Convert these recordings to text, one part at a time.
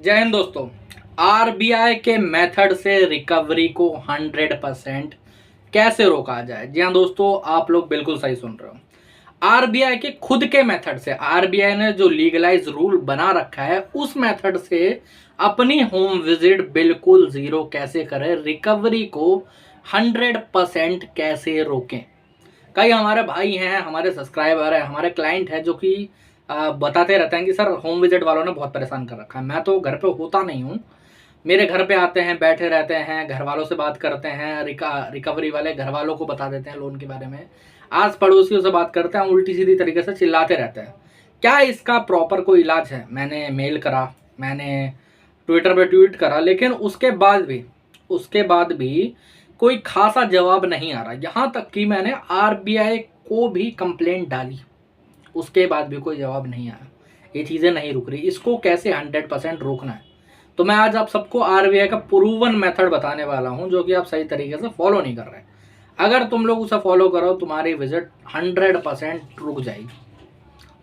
जय हिंद दोस्तों। आरबीआई के मेथड से रिकवरी को 100% कैसे रोका जाए? जी हाँ दोस्तों, आप लोग बिल्कुल सही सुन रहे हो। आरबीआई के खुद के मेथड से, आरबीआई ने जो लीगलाइज रूल बना रखा है उस मेथड से अपनी होम विजिट बिल्कुल जीरो कैसे करें, रिकवरी को 100% कैसे रोकें। कई हमारे भाई हैं, हमारे सब्सक्राइबर हैं, हमारे क्लाइंट हैं जो कि बताते रहते हैं कि सर होम विजिट वालों ने बहुत परेशान कर रखा है। मैं तो घर पे होता नहीं हूँ, मेरे घर पे आते हैं, बैठे रहते हैं, घर वालों से बात करते हैं, रिकवरी वाले घर वालों को बता देते हैं लोन के बारे में, आस पड़ोसियों से बात करते हैं, उल्टी सीधी तरीके से चिल्लाते रहते हैं। क्या इसका प्रॉपर कोई इलाज है? मैंने मेल करा, मैंने ट्विटर पे ट्वीट करा, लेकिन उसके बाद भी कोई खासा जवाब नहीं आ रहा। यहाँ तक कि मैंने आरबीआई को भी कंप्लेंट डाली, उसके बाद भी कोई जवाब नहीं आया। ये चीज़ें नहीं रुक रही, इसको कैसे 100% रोकना है? तो मैं आज आप सबको आरबीआई का प्रूवन मेथड बताने वाला हूं, जो कि आप सही तरीके से फॉलो नहीं कर रहे। अगर तुम लोग उसे फॉलो करो, तुम्हारी विजिट 100% रुक जाएगी,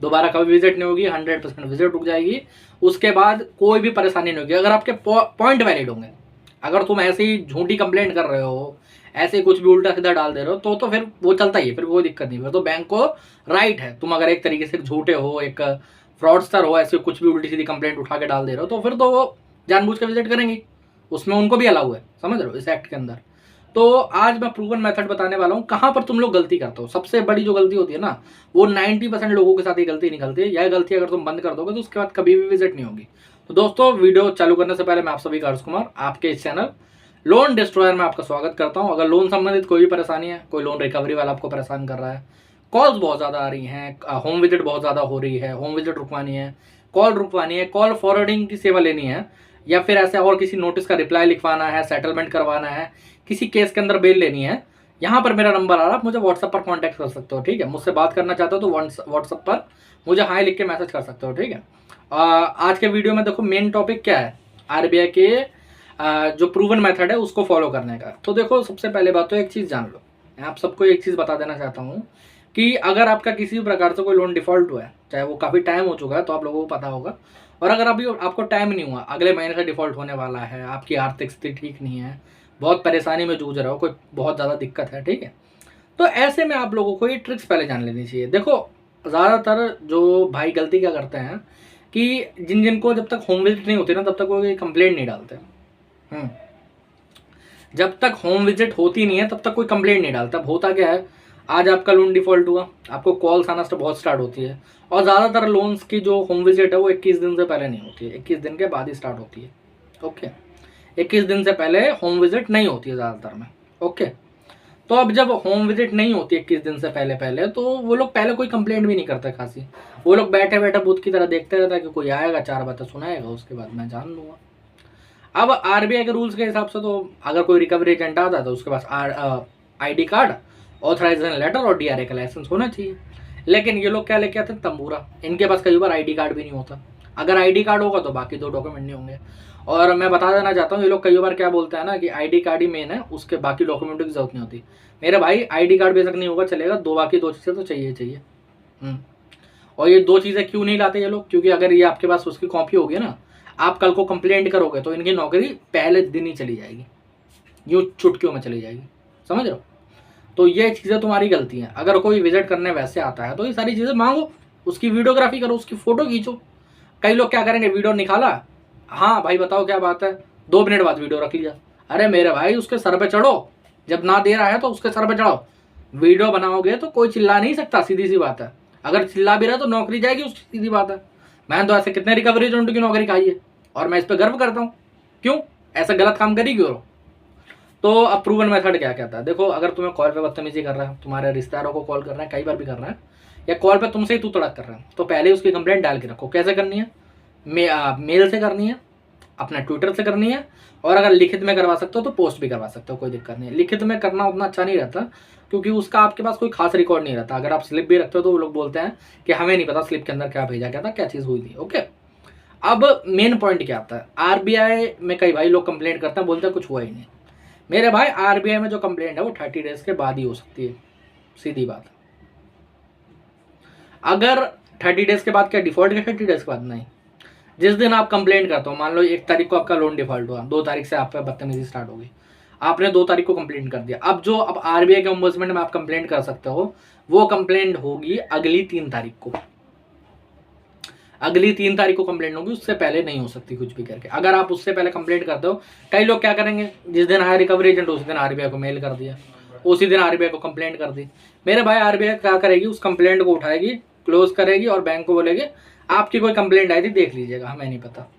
दोबारा कभी विजिट नहीं होगी, 100% विजिट रुक जाएगी। उसके बाद कोई भी परेशानी नहीं होगी अगर आपके पॉइंट वैलिड होंगे। अगर तुम ऐसे ही झूठी कंप्लेंट कर रहे हो, ऐसे ही कुछ भी उल्टा सीधा डाल दे रहे हो, तो फिर वो चलता ही है, फिर कोई दिक्कत नहीं। फिर तो बैंक को राइट है, तुम अगर एक तरीके से झूठे हो, एक फ्रॉडस्टर हो, ऐसे कुछ भी उल्टी सीधी कंप्लेंट उठा के डाल दे रहे हो, तो फिर तो वो जानबूझ के विजिट करेंगे, उसमें उनको भी अलाउ है, समझ रहे हो, इस एक्ट के अंदर। तो आज मैं प्रूवन मेथड बताने वाला हूँ कहाँ पर तुम लोग गलती करते हो। सबसे बड़ी जो गलती होती है ना, वो 90% लोगों के साथ ये गलती निकलती है। यह गलती अगर तुम बंद कर दोगे तो उसके बाद कभी भी विजिट नहीं होगी। तो दोस्तों, वीडियो चालू करने से पहले मैं आप सभी का हर्ष कुमार, आपके इस चैनल लोन डिस्ट्रॉयर में आपका स्वागत करता हूं। अगर लोन संबंधित कोई भी परेशानी है, कोई लोन रिकवरी वाला आपको परेशान कर रहा है, कॉल्स बहुत ज़्यादा आ रही हैं, होम विजिट बहुत ज़्यादा हो रही है, होम विजिट रुकवानी है, कॉल रुकवानी है, कॉल फॉरवर्डिंग की सेवा लेनी है, या फिर ऐसे और किसी नोटिस का रिप्लाई लिखवाना है, सेटलमेंट करवाना है, किसी केस के अंदर बेल लेनी है, यहाँ पर मेरा नंबर आ रहा है, आप मुझे व्हाट्सएप पर कॉन्टैक्ट कर सकते हो। ठीक है, मुझसे बात करना चाहते हो तो व्हाट्सएप पर मुझे हाई लिख के मैसेज कर सकते हो। ठीक है, आज के वीडियो में देखो मेन टॉपिक क्या है, आरबीआई के जो प्रूवन मेथड है उसको फॉलो करने का। तो देखो, सबसे पहले बात तो एक चीज़ जान लो, मैं आप सबको एक चीज़ बता देना चाहता हूँ कि अगर आपका किसी भी प्रकार से कोई लोन डिफॉल्ट हुआ है, चाहे वो काफ़ी टाइम हो चुका है तो आप लोगों को पता होगा, और अगर अभी आपको टाइम नहीं हुआ, अगले महीने से डिफॉल्ट होने वाला है, आपकी आर्थिक स्थिति ठीक नहीं है, बहुत परेशानी में जूझ रहे हो, कोई बहुत ज़्यादा दिक्कत है, ठीक है, तो ऐसे में आप लोगों को ये ट्रिक्स पहले जान लेनी चाहिए। देखो, ज़्यादातर जो भाई गलती क्या करते हैं कि जिनको जब तक होम विजिट नहीं होती ना, तब तक वो कंप्लेंट नहीं डालते। जब तक होम विजिट होती नहीं है तब तक कोई कंप्लेंट नहीं डालता। अब होता क्या है, आज आपका लोन डिफॉल्ट हुआ, आपको कॉल्स आना बहुत स्टार्ट होती है, और ज़्यादातर लोन्स की जो होम विजिट है वो 21 दिन से पहले नहीं होती है, 21 दिन के बाद ही स्टार्ट होती है। ओके, 21 दिन से पहले होम विजिट नहीं होती है ज़्यादातर में। ओके, तो अब जब होम विजिट नहीं होती 21 दिन से पहले पहले, तो वो लोग पहले कोई कंप्लेंट भी नहीं करते खासी, वो लोग बैठे बैठे भूत की तरह देखते रहता है कि कोई आएगा, चार बातें सुनाएगा, उसके बाद मैं जान लूँगा। अब आरबीआई के रूल्स के हिसाब से तो अगर कोई रिकवरी एजेंट आता है तो उसके पास आईडी कार्ड, ऑथराइजेशन लेटर और डीआरए का लाइसेंस होना चाहिए। लेकिन ये लोग क्या लेके आते हैं, तंबूरा। इनके पास कई बार आईडी कार्ड भी नहीं होता। अगर आईडी कार्ड होगा तो बाकी दो डॉक्यूमेंट नहीं होंगे। और मैं बता देना चाहता हूँ, ये लोग कई बार क्या बोलते हैं ना कि आईडी कार्ड ही मेन है, उसके बाकी डॉक्यूमेंट की जरूरत नहीं होती। मेरे भाई, आईडी कार्ड बेशक नहीं होगा चलेगा, बाकी दो चीज़ें तो चाहिए। और ये दो चीज़ें क्यों नहीं लाते ये लोग? क्योंकि अगर ये आपके पास उसकी कॉपी होगी ना, आप कल को कंप्लेंट करोगे तो इनकी नौकरी पहले दिन ही चली जाएगी, यूँ चुटकियों में चली जाएगी, समझ रहे हो? तो ये चीज़ें तुम्हारी गलती है। अगर कोई विजिट करने वैसे आता है तो ये सारी चीज़ें मांगो, उसकी वीडियोग्राफी करो, उसकी फ़ोटो खींचो। कई लोग क्या करेंगे, वीडियो निकाला, हाँ भाई बताओ क्या बात है, 2 मिनट बाद वीडियो रख लिया। अरे मेरे भाई, उसके सर पे चढ़ो, जब ना दे रहा है तो उसके सर पे चढ़ो। वीडियो बनाओगे तो कोई चिल्ला नहीं सकता, सीधी सी बात है। अगर चिल्ला भी रहा तो नौकरी जाएगी उसकी, सीधी बात है। मैंने तो ऐसे कितने रिकवरी एजेंट की नौकरी खाई है, और मैं इस पर गर्व करता हूँ। क्यों? ऐसा गलत काम करी क्यों? तो अब प्रूवन मेथड क्या कहता है, देखो, अगर तुम्हें कॉल पे बदतमीजी कर रहा है, तुम्हारे रिश्तेदारों को कॉल कर रहा है, कई बार भी कर रहा है, या कॉल पे तुमसे ही तू तड़क कर रहा है, तो पहले उसकी कंप्लेंट डाल के रखो। कैसे करनी है? मेल से करनी है, अपना ट्विटर से करनी है, और अगर लिखित में करवा सकते हो तो पोस्ट भी करवा सकते हो, कोई दिक्कत नहीं है। लिखित में करना उतना अच्छा नहीं रहता, क्योंकि उसका आपके पास कोई खास रिकॉर्ड नहीं रहता। अगर आप स्लिप भी रखते हो तो वो लोग बोलते हैं कि हमें नहीं पता स्लिप के अंदर क्या भेजा गया था, क्या चीज़ हुई थी। ओके, अब मेन पॉइंट क्या आता है, आरबीआई में कई भाई लोग कंप्लेंट करते हैं, बोलते हैं कुछ हुआ ही नहीं। मेरे भाई, आरबीआई में जो कंप्लेंट है वो 30 डेज के बाद ही हो सकती है, सीधी बात। अगर 30 डेज के बाद, क्या डिफॉल्ट के 30 डेज के बाद? नहीं, जिस दिन आप कंप्लेंट करते हो, मान लो 1 तारीख को आपका लोन डिफॉल्ट हुआ, 2 तारीख से आप पे बदतमीजी स्टार्ट हो गई, आपने 2 तारीख को कंप्लेंट कर दिया। अब आरबीआई के ओम्बुड्समैन में आप कंप्लेंट कर सकते हो, वो कंप्लेंट होगी अगली 3 तारीख को। अगली 3 तारीख को कंप्लेंट होगी, उससे पहले नहीं हो सकती कुछ भी करके। अगर आप उससे पहले कंप्लेंट करते हो, कई लोग क्या करेंगे, जिस दिन आया रिकवरी एजेंट उसी दिन आरबीआई को मेल कर दिया, उसी दिन आरबीआई को कंप्लेंट कर दी। मेरे भाई आरबीआई क्या करेगी, उस कंप्लेंट को उठाएगी, क्लोज करेगी और बैंक को बोलेगी आपकी कोई कंप्लेंट आई थी देख लीजिएगा, हमें नहीं पता।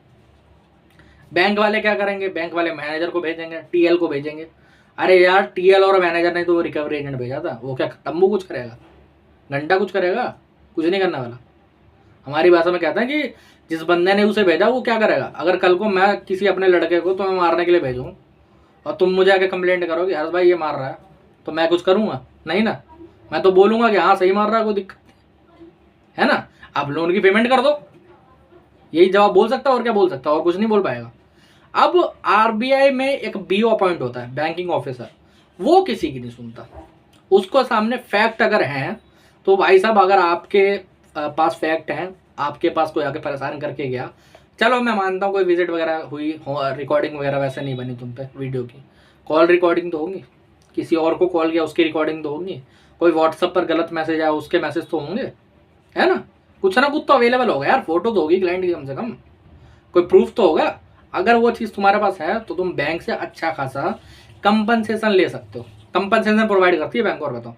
बैंक वाले क्या करेंगे, बैंक वाले मैनेजर को भेजेंगे, टीएल को भेजेंगे। अरे यार टीएल और मैनेजर ने तो वो रिकवरी एजेंट भेजा था, वो क्या तंबू कुछ करेगा, घंटा कुछ करेगा, कुछ नहीं करने वाला। हमारी भाषा में कहता है कि जिस बंदे ने उसे भेजा वो क्या करेगा। अगर कल को मैं किसी अपने लड़के को तो मैं मारने के लिए भेजूँ और तुम मुझे आके कंप्लेंट करोगे हर्ष भाई ये मार रहा है, तो मैं कुछ करूँगा नहीं ना। मैं तो बोलूँगा कि हाँ सही मार रहा है, कोई दिक्कत है ना, आप लोन की पेमेंट कर दो। यही जवाब बोल सकता है, और क्या बोल सकता है, और कुछ नहीं बोल पाएगा। अब आरबीआई में एक बीओ अपॉइंट होता है, बैंकिंग ऑफिसर, वो किसी की नहीं सुनता। उसको सामने फैक्ट अगर हैं तो भाई साहब, अगर आपके पास फैक्ट हैं, आपके पास कोई आके परेशान करके गया, चलो मैं मानता हूँ कोई विजिट वगैरह हुई, रिकॉर्डिंग वगैरह वैसे नहीं बनी तुम पे वीडियो की, कॉल रिकॉर्डिंग तो होंगी, किसी और को कॉल किया उसकी रिकॉर्डिंग तो होगी, कोई व्हाट्सएप पर गलत मैसेज आया उसके मैसेज तो होंगे, है ना कुछ तो अवेलेबल होगा यार, फोटो तो होगी क्लाइंट की, कम से कम कोई प्रूफ तो होगा। अगर वो चीज़ तुम्हारे पास है तो तुम बैंक से अच्छा खासा कंपनसेशन ले सकते हो। कंपनसेशन प्रोवाइड करती है बैंक, और बताओ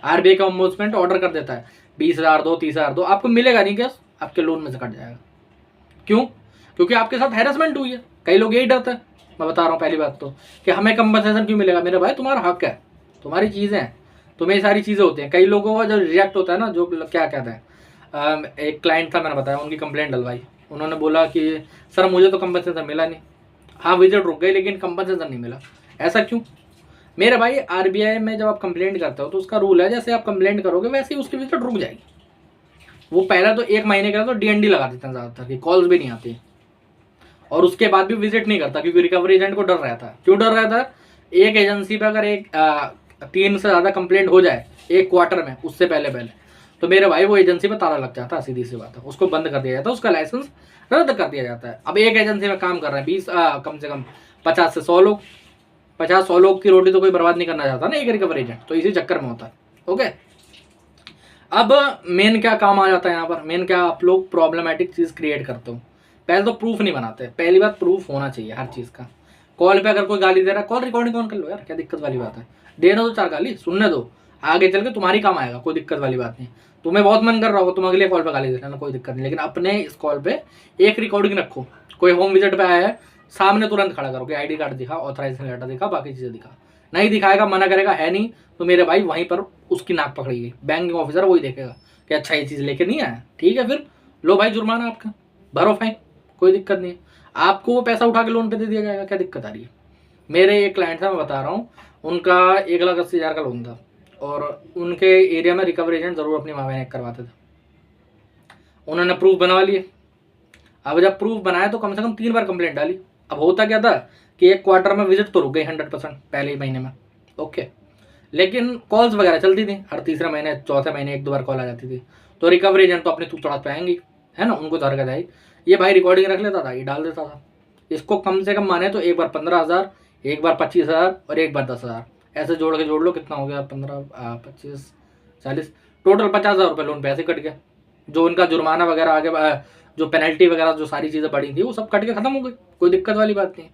आरबीआई का ओम्बुड्समैन ऑर्डर कर देता है 20,000 दो, 30,000 दो, आपको मिलेगा नहीं, क्या आपके लोन में से कट जाएगा। क्यों? क्योंकि आपके साथ हैरेसमेंट हुई है। कई लोग यही डरते हैं, मैं बता रहा हूँ पहली बात तो, कि हमें कंपनसेशन क्यों मिलेगा। मेरे भाई तुम्हारा हक है, तुम्हारी चीज़ें हैं, तुम्हें सारी चीज़ें होती हैं। कई लोगों का जो रिजेक्ट होता है ना, जो क्या कहते हैं, एक क्लाइंट था मैंने बताया, उनकी कंप्लेंट डलवाई, उन्होंने बोला कि सर मुझे तो कंपनसेशन मिला नहीं। हाँ विजिट रुक गई लेकिन कंपनसेशन नहीं मिला। ऐसा क्यों? मेरे भाई आरबीआई में जब आप कंप्लेंट करते हो तो उसका रूल है, जैसे आप कंप्लेंट करोगे वैसे ही उसकी विजिट रुक जाएगी। वो पहला तो 1 महीने का तो डीएनडी लगा देते हैं ज़्यादातर, कि कॉल्स भी नहीं आती, और उसके बाद भी विजिट नहीं करता, क्योंकि रिकवरी एजेंट को डर रहता है। क्यों डर रहता है? एक एजेंसी पे अगर 3 से ज़्यादा कंप्लेंट हो जाए 1 क्वार्टर में, उससे पहले तो मेरे भाई वो एजेंसी पे ताला लग जाता है, सीधी सी बात है, उसको बंद कर दिया जाता है, उसका लाइसेंस रद्द कर दिया जाता है। अब एक एजेंसी में काम कर रहे हैं कम से कम 50 से 100 लोग, 50-100 लोग की रोटी तो कोई बर्बाद नहीं करना चाहता ना एक रिकवरी एजेंट, तो इसी चक्कर में होता है। ओके, अब मेन क्या काम आ जाता है यहाँ पर, मेन क्या आप लोग प्रॉब्लमेटिक चीज़ क्रिएट करते हो। पहले तो प्रूफ नहीं बनाते, पहली बात प्रूफ होना चाहिए हर चीज़ का। कॉल पे अगर कोई गाली दे रहा है, कॉल रिकॉर्डिंग ऑन कर लो यार, क्या दिक्कत वाली बात है। देना दो 4 गाली, सुनने दो, आगे चल के तुम्हारी काम आएगा, कोई दिक्कत वाली बात नहीं। तुम्हें बहुत मन कर रहा होगा, तुम अगले कॉल पे गाली दे लेना, कोई दिक्कत नहीं, लेकिन अपने इस कॉल पे एक रिकॉर्डिंग रखो। कोई होम विजिट पे आया है, सामने तुरंत खड़ा करो कि आईडी कार्ड दिखा, ऑथराइजेशन लेटर दिखा, बाकी चीज़ें दिखा। नहीं दिखाएगा, मना करेगा है नहीं, तो मेरे भाई वहीं पर उसकी नाक पकड़ी गई। बैंकिंग ऑफिसर वही देखेगा कि अच्छा ये चीज़ लेके नहीं आया, ठीक है, फिर लो भाई जुर्माना आपका, भरो फाइन, कोई दिक्कत नहीं है। आपको वो पैसा उठा के लोन पे दे दिया जाएगा, क्या दिक्कत आ रही है। मेरे एक क्लाइंट था, मैं बता रहा हूँ, उनका 1,80,000 का लोन था, और उनके एरिया में रिकवरी एजेंट ज़रूर अपनी माँ बहन करवाते थे। उन्होंने प्रूफ बनवा लिए। अब जब प्रूफ बनाया तो कम से कम 3 बार कंप्लेंट डाली। अब होता क्या था कि 1 क्वार्टर में विजिट तो रुक गई 100% पहले ही महीने में, ओके, लेकिन कॉल्स वगैरह चलती थी, हर तीसरे महीने चौथे महीने 1-2 बार कॉल आ जाती थी। तो रिकवरी एजेंट तो अपनी तू तड़ाक पे आएंगी, है ना, उनको तो हरकत आई। ये भाई रिकॉर्डिंग रख लेता था, ये डाल देता था। इसको कम से कम माने तो एक बार 15,000, एक बार 25,000 और एक बार 10,000, ऐसे जोड़ लो कितना हो गया, 15, 25, 40, टोटल 50,000 रुपये लोन पैसे कट गया। जो उनका जुर्माना वगैरह आगे जो पेनल्टी वगैरह जो सारी चीज़ें बढ़ी थी वो सब कट के खत्म हो गई, कोई दिक्कत वाली बात नहीं।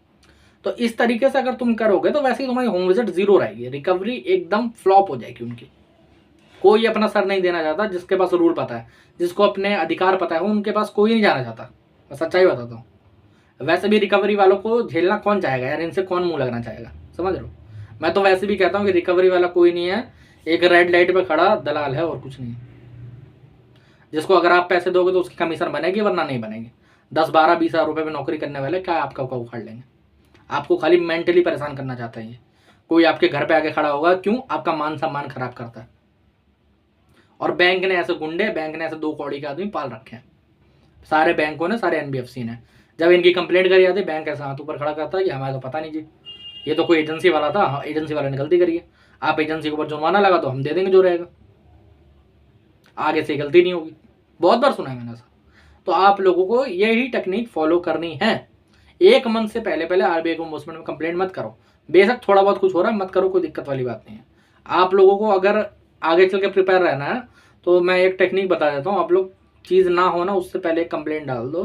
तो इस तरीके से अगर तुम करोगे तो वैसे ही तुम्हारी होम विजिट 0 रहेगी, रिकवरी एकदम फ्लॉप हो जाएगी उनकी। कोई अपना सर नहीं देना चाहता, जिसके पास रूल पता है, जिसको अपने अधिकार पता है, उनके पास कोई नहीं जाना चाहता। मैं सच्चाई बताता हूँ। वैसे भी रिकवरी वालों को झेलना कौन चाहेगा यार, इनसे कौन मुंह लगना चाहेगा, समझ रहे हो। मैं तो वैसे भी कहता हूँ कि रिकवरी वाला कोई नहीं है, एक रेड लाइट पे खड़ा दलाल है और कुछ नहीं है, जिसको अगर आप पैसे दोगे तो उसकी कमीशन बनेगी, वरना नहीं बनेगी। 10, 12, 20 हज़ार रुपये में नौकरी करने वाले क्या आपका उखाड़ लेंगे। आपको खाली मेंटली परेशान करना चाहता है ये। कोई आपके घर पे आके खड़ा होगा, क्यों? आपका मान सम्मान खराब करता है। और बैंक ने ऐसे गुंडे, बैंक ने ऐसे 2 कौड़ी के आदमी पाल रखे हैं, सारे बैंकों ने, सारे एनबीएफसी ने। जब इनकी कंप्लेंट करी जाती है, बैंक ऐसा हाथ ऊपर खड़ा करता है कि हमें तो पता नहीं जी, ये तो कोई एजेंसी वाला था, हाँ एजेंसी वाले ने गलती करी है, आप एजेंसी के ऊपर जुर्माना लगा तो हम दे देंगे जो रहेगा, आगे से गलती नहीं होगी। बहुत बार सुना है मैंने ऐसा। तो आप लोगों को यही टेक्निक फॉलो करनी है। 1 मंथ से पहले पहले आरबीआई को ओम्बुड्समैन में कंप्लेंट मत करो। बेशक थोड़ा बहुत कुछ हो रहा है, मत करो, कोई दिक्कत वाली बात नहीं है। आप लोगों को अगर आगे चल के प्रिपेयर रहना है तो मैं एक टेक्निक बता देता हूँ। आप लोग चीज़ ना हो ना उससे पहले एक कंप्लेंट डाल दो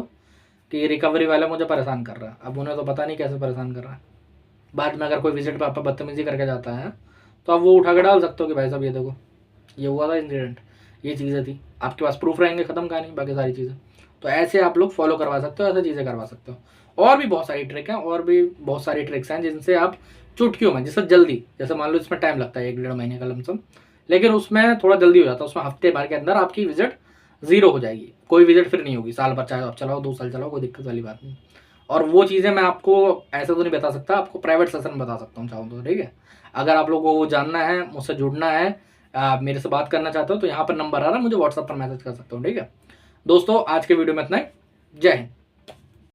कि रिकवरी वाला मुझे परेशान कर रहा है। अब उन्हें तो पता नहीं कैसे परेशान कर रहा है। बाद में अगर कोई विजिट पर आप बदतमीजी करके जाता है तो आप वो उठा के डाल सकते हो कि भाई साहब ये देखो ये हुआ था इंसिडेंट, ये चीज़ें थी, आपके पास प्रूफ रहेंगे, ख़त्म कहानी, बाकी सारी चीज़ें। तो ऐसे आप लोग फॉलो करवा सकते हो, ऐसे चीज़ें करवा सकते हो। और भी बहुत सारी ट्रिक हैं, और भी बहुत सारी ट्रिक्स हैं जिनसे आप चुटकियों में, जैसे जल्दी, जैसे मान लो इसमें टाइम लगता है 1-1.5 महीने का लमसम, लेकिन उसमें थोड़ा जल्दी हो जाता है। उसमें हफ्ते भर के अंदर आपकी विजिट 0 हो जाएगी, कोई विजिट फिर नहीं होगी। साल भर चाहे आप चलाओ, 2 साल चलाओ, कोई दिक्कत वाली बात नहीं। और वो चीज़ें मैं आपको ऐसे तो नहीं बता सकता, आपको प्राइवेट सेशन में बता सकता हूँ चाहूँ तो, ठीक है। अगर आप लोगों को वो जानना है, मुझसे जुड़ना है, मेरे से बात करना चाहते हो तो यहाँ पर नंबर आ रहा है, मुझे व्हाट्सएप पर मैसेज कर सकते हो, ठीक है। दोस्तों आज के वीडियो में इतना ही। जय हिंद।